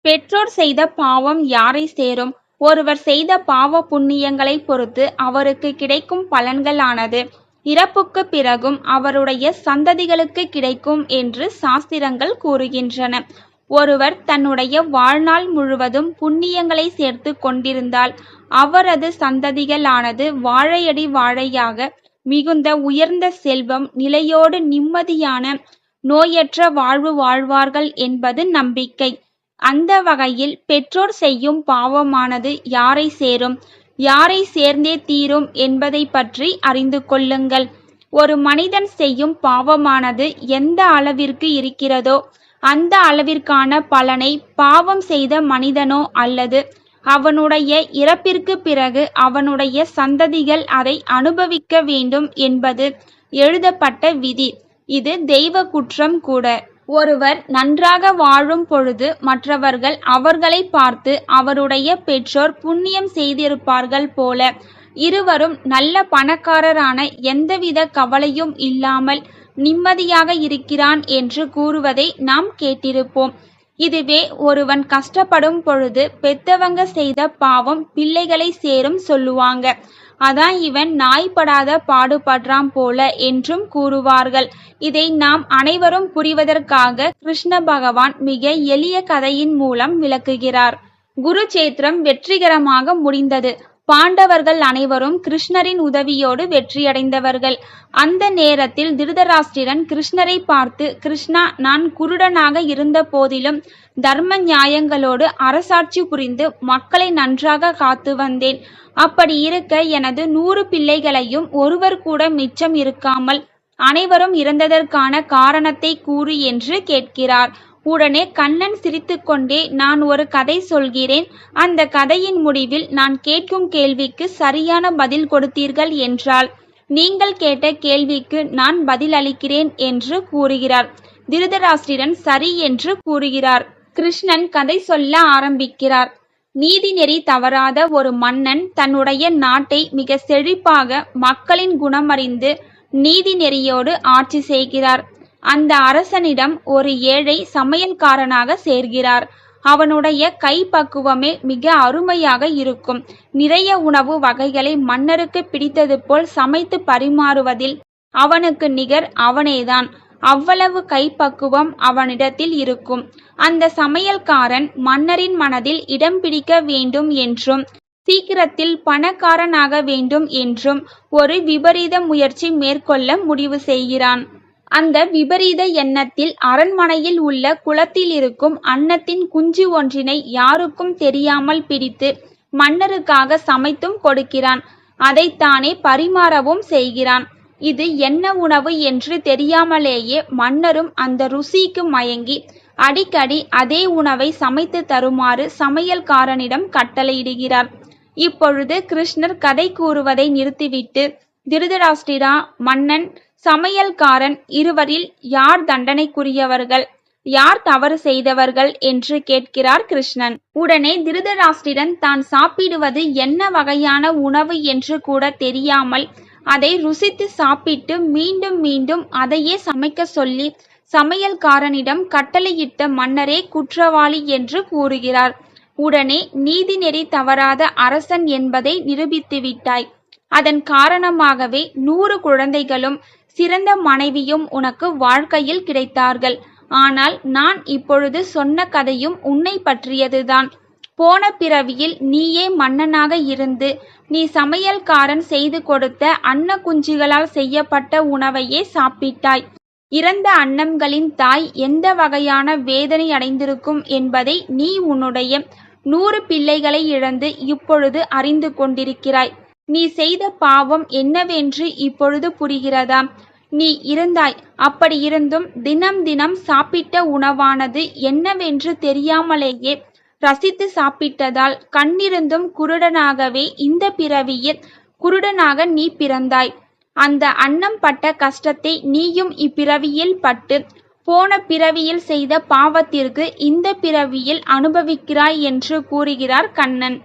பெற்றோர் செய்த பாவம் யாரை சேரும்? ஒருவர் செய்த பாவ புண்ணியங்களைப் பொறுத்து அவருக்கு கிடைக்கும் பலன்களானது இறப்புக்குப் பிறகும் அவருடைய சந்ததிகளுக்கு கிடைக்கும் என்று சாஸ்திரங்கள் கூறுகின்றன. ஒருவர் தன்னுடைய வாழ்நாள் முழுவதும் புண்ணியங்களை சேர்த்து கொண்டிருந்தால் அவரது சந்ததிகளானது வாழையடி வாழையாக மிகுந்த உயர்ந்த செல்வம், நிலையோடு நிம்மதியான நோயற்ற வாழ்வு வாழ்வார்கள் என்பது நம்பிக்கை. அந்த வகையில் பெற்றோர் செய்யும் பாவமானது யாரை சேரும், யாரை சேர்ந்தே தீரும் என்பதை பற்றி அறிந்து கொள்ளுங்கள். ஒரு மனிதன் செய்யும் பாவமானது எந்த அளவிற்கு இருக்கிறதோ அந்த அளவிற்கான பலனை பாவம் செய்த மனிதனோ அல்லது அவனுடைய இறப்பிற்கு பிறகு அவனுடைய சந்ததிகள் அதை அனுபவிக்க வேண்டும் என்பது எழுதப்பட்ட விதி. இது தெய்வ குற்றம் கூட. ஒருவர் நன்றாக வாழும் பொழுது மற்றவர்கள் அவர்களை பார்த்து அவருடைய பெற்றோர் புண்ணியம் செய்திருப்பார்கள் போல, இருவரும் நல்ல பணக்காரரான எந்தவித கவலையும் இல்லாமல் நிம்மதியாக இருக்கிறான் என்று கூறுவதை நாம் கேட்டிருப்போம். இதுவே ஒருவன் கஷ்டப்படும் பொழுது பெத்தவங்க செய்த பாவம் பிள்ளைகளை சேரும் சொல்லுவாங்க. அதான் இவன் நாய்படாத பாடுபடுறான் போல என்றும் கூறுவார்கள். இதை நாம் அனைவரும் புரிவதற்காக கிருஷ்ண பகவான் மிக எளிய கதையின் மூலம் விளக்குகிறார். குருச்சேத்திரம் வெற்றிகரமாக முடிந்தது. பாண்டவர்கள் அனைவரும் கிருஷ்ணரின் உதவியோடு வெற்றியடைந்தவர்கள். அந்த நேரத்தில் திருதராஷ்டிரன் கிருஷ்ணரை பார்த்து, கிருஷ்ணா, நான் குருடனாக இருந்த போதிலும் தர்ம நியாயங்களோடு அரசாட்சி புரிந்து மக்களை நன்றாக காத்து வந்தேன். அப்படி இருக்க எனது 100 பிள்ளைகளையும் ஒருவர் கூட மிச்சம் இருக்காமல் அனைவரும் இறந்ததற்கான காரணத்தை கூறு என்று கேட்கிறார். உடனே கண்ணன் சிரித்துக்கொண்டே, நான் ஒரு கதை சொல்கிறேன். அந்த கதையின் முடிவில் நான் கேட்கும் கேள்விக்கு சரியான பதில் கொடுத்தீர்கள் என்றால் நீங்கள் கேட்ட கேள்விக்கு நான் பதில் அளிக்கிறேன் என்று கூறுகிறார். திருதராஷ்டிரன் சரி என்று கூறுகிறார். கிருஷ்ணன் கதை சொல்ல ஆரம்பிக்கிறார். நீதிநெறி தவறாத ஒரு மன்னன் தன்னுடைய நாட்டை மிக செழிப்பாக மக்களின் குணமறிந்து நீதி நெறியோடு ஆட்சி செய்கிறார். அந்த அரசனிடம் ஒரு ஏழை சமையல்காரனாக சேர்கிறார். அவனுடைய கைப்பக்குவமே மிக அருமையாக இருக்கும். நிறைய உணவு வகைகளை மன்னருக்கு பிடித்தது போல் சமைத்து பரிமாறுவதில் அவனுக்கு நிகர் அவனேதான். அவ்வளவு கைப்பக்குவம் அவனிடத்தில் இருக்கும். அந்த சமையல்காரன் மன்னரின் மனதில் இடம் பிடிக்க வேண்டும் என்றும் சீக்கிரத்தில் பணக்காரனாக வேண்டும் என்றும் ஒரு விபரீத முயற்சி மேற்கொள்ள முடிவு செய்கிறான். அந்த விபரீத எண்ணத்தில் அரண்மனையில் உள்ள குளத்தில் இருக்கும் அன்னத்தின் குஞ்சு ஒன்றினை யாருக்கும் தெரியாமல் பிடித்து மன்னருக்காக சமைத்தும் கொடுக்கிறான். அதைத்தானே பரிமாறவும் செய்கிறான். இது என்ன உணவு என்று தெரியாமலேயே மன்னரும் அந்த ருசிக்கு மயங்கி அடிக்கடி அதே உணவை சமைத்து தருமாறு சமையல்காரனிடம் கட்டளையிடுகிறார். இப்பொழுது கிருஷ்ணர் கதை கூறுவதை நிறுத்திவிட்டு, திருதராஷ்டிரா, மன்னன், சமையல்காரன் இருவரில் யார் தண்டனைக்குரியவர்கள், யார் தவறு செய்தவர்கள் என்று கேட்கிறார் கிருஷ்ணன். உடனே திருதராஷ்டிரன் தான் சாப்பிடுவது என்ன வகையான உணவு என்று கூட தெரியாமல் அதை ருசித்து சாப்பிட்டு மீண்டும் மீண்டும் அதையே சமைக்க சொல்லி சமையல்காரனிடம் கட்டளையிட்ட மன்னரே குற்றவாளி என்று கூறுகிறார். உடனே நீதிநெறி தவறாத அரசன் என்பதை நிரூபித்துவிட்டாய். அதன் காரணமாகவே 100 குழந்தைகளும் சிறந்த மனைவியும் உனக்கு வாழ்க்கையில் கிடைத்தார்கள். ஆனால் நான் இப்பொழுது சொன்ன கதையும் உன்னை பற்றியதுதான். போன பிறவியில் நீயே மன்னனாக இருந்து நீ சமையல்காரன் செய்து கொடுத்த அன்ன குஞ்சுகளால் செய்யப்பட்ட உணவையே சாப்பிட்டாய். இறந்த அன்னங்களின் தாய் எந்த வகையான வேதனை அடைந்திருக்கும் என்பதை நீ உன்னுடைய 100 பிள்ளைகளை இழந்து இப்பொழுது அறிந்து கொண்டிருக்கிறாய். நீ செய்த பாவம் என்னவென்று இப்பொழுது புரிகிறதா? நீ இருந்தாய். அப்படி இருந்தும் தினம் தினம் சாப்பிட்ட உணவானது என்னவென்று தெரியாமலேயே ரசித்து சாப்பிட்டதால் கண்ணிருந்தும் குருடனாகவே இந்த பிறவியில் குருடனாக நீ பிறந்தாய். அந்த அன்னம் பட்ட கஷ்டத்தை நீயும் இப்பிறவியில் பட்டு போன பிறவியில் செய்த பாவத்திற்கு இந்த பிறவியில் அனுபவிக்கிறாய் என்று கூறுகிறார் கண்ணன்.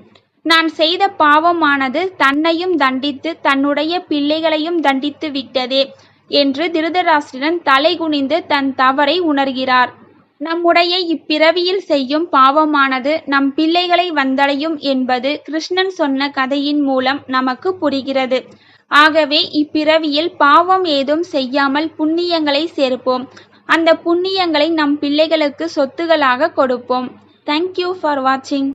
நான் செய்த பாவமானது தன்னையும் தண்டித்து தன்னுடைய பிள்ளைகளையும் தண்டித்து விட்டதே என்று திருதராஷ்டிரன் தலை குனிந்து தன் தவறை உணர்கிறார். நம்முடைய இப்பிறவியில் செய்யும் பாவமானது நம் பிள்ளைகளை வந்தடையும் என்பது கிருஷ்ணன் சொன்ன கதையின் மூலம் நமக்கு புரிகிறது. ஆகவே இப்பிறவியில் பாவம் ஏதும் செய்யாமல் புண்ணியங்களை சேர்ப்போம். அந்த புண்ணியங்களை நம் பிள்ளைகளுக்கு சொத்துகளாக கொடுப்போம். தேங்க்யூ ஃபார் வாட்சிங்.